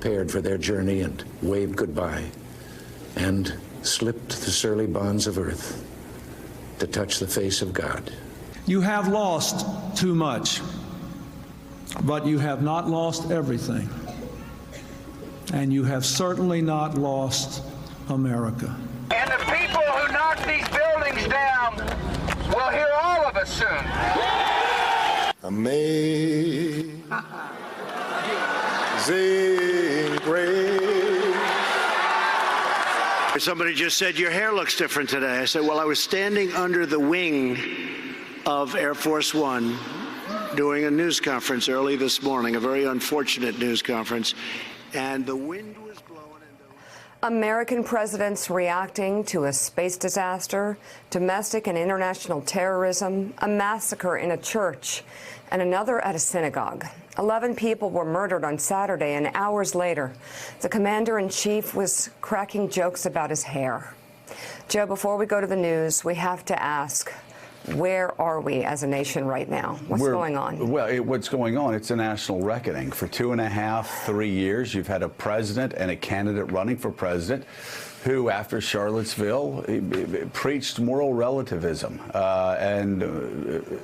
prepared for their journey and waved goodbye and slipped the surly bonds of earth to touch the face of God. You have lost too much, but you have not lost everything. And you have certainly not lost America. And the people who knock these buildings down will hear all of us soon. Amazing grace. Somebody just said, your hair looks different today. I said, well, I was standing under the wing of Air Force One doing a news conference early this morning, a very unfortunate news conference, and the wind was blowing into... American presidents reacting to a space disaster, domestic and international terrorism, a massacre in a church, and another at a synagogue. 11 people were murdered on Saturday, and hours later, the commander-in-chief was cracking jokes about his hair. Joe, before we go to the news, we have to ask, where are we as a nation right now? What's going on? Well, what's going on, it's a national reckoning. For 2.5, 3 years, you've had a president and a candidate running for president who, after Charlottesville, preached moral relativism and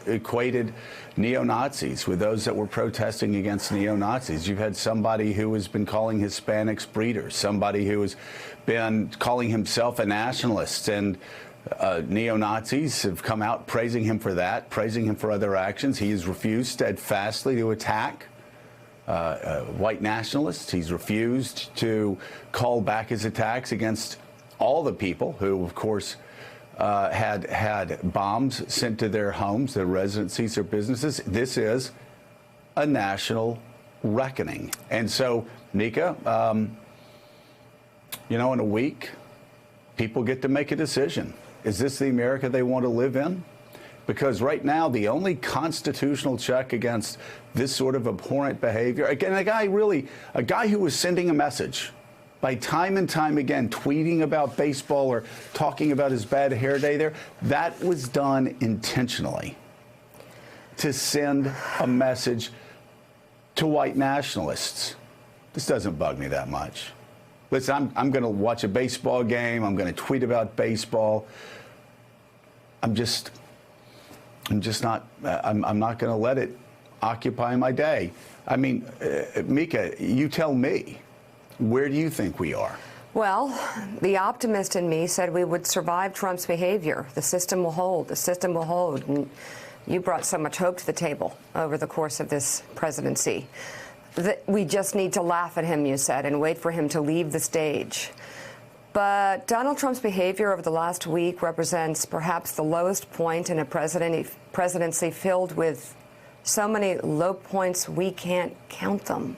equated neo-Nazis with those that were protesting against neo-Nazis. You've had somebody who has been calling Hispanics breeders, somebody who has been calling himself a nationalist, and neo-Nazis have come out praising him for that, praising him for other actions. He has refused steadfastly to attack white nationalists. He's refused to call back his attacks against all the people who, of course, had bombs sent to their homes, their residencies, their businesses. This is a national reckoning. And so, Nika, in a week, people get to make a decision. Is this the America they want to live in? Because right now, the only constitutional check against this sort of abhorrent behavior, again, a guy who was sending a message by time and time again, tweeting about baseball or talking about his bad hair day there, that was done intentionally to send a message to white nationalists. This doesn't bug me that much. Listen, I'm going to watch a baseball game. I'm going to tweet about baseball. I'm not going to let it occupy my day. I mean, Mika, you tell me, where do you think we are? Well, the optimist in me said we would survive Trump's behavior. The system will hold. The system will hold. And you brought so much hope to the table over the course of this presidency. We just need to laugh at him, you said, and wait for him to leave the stage. But Donald Trump's behavior over the last week represents perhaps the lowest point in a presidency filled with so many low points we can't count them.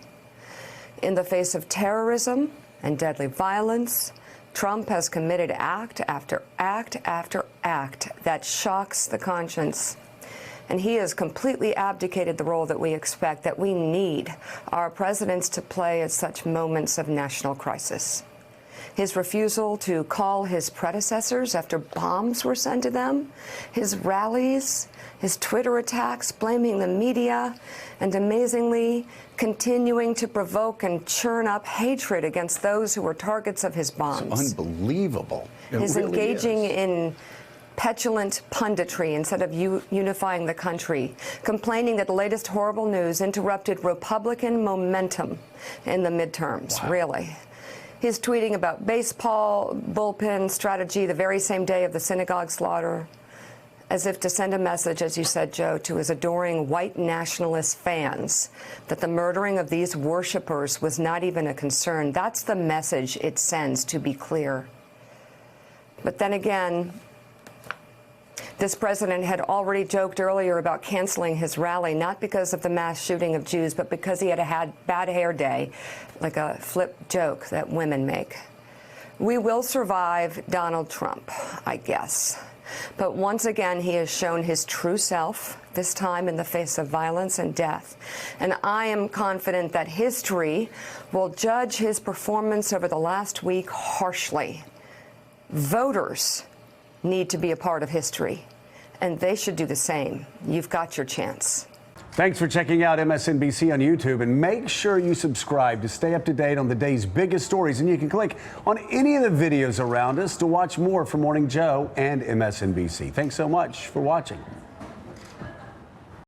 In the face of terrorism and deadly violence, Trump has committed act after act after act that shocks the conscience. And he has completely abdicated the role that we expect, that we need our presidents to play at such moments of national crisis. His refusal to call his predecessors after bombs were sent to them, his rallies, his Twitter attacks, blaming the media, and amazingly continuing to provoke and churn up hatred against those who were targets of his bombs. It's unbelievable. His engaging in petulant punditry instead of unifying the country, complaining that the latest horrible news interrupted Republican momentum in the midterms. Wow. Really. He's tweeting about baseball bullpen strategy the very same day of the synagogue slaughter, as if to send a message, as you said, Joe, to his adoring white nationalist fans that the murdering of these worshipers was not even a concern. That's the message it sends, to be clear. But then again, this president had already joked earlier about canceling his rally, not because of the mass shooting of Jews, but because he had bad hair day, like a flip joke that women make. We will survive Donald Trump, I guess. But once again, he has shown his true self, this time in the face of violence and death. And I am confident that history will judge his performance over the last week harshly. Voters need to be a part of history, and they should do the same. You've got your chance. Thanks for checking out MSNBC on YouTube, and make sure you subscribe to stay up to date on the day's biggest stories. And you can click on any of the videos around us to watch more from Morning Joe and MSNBC. Thanks so much for watching.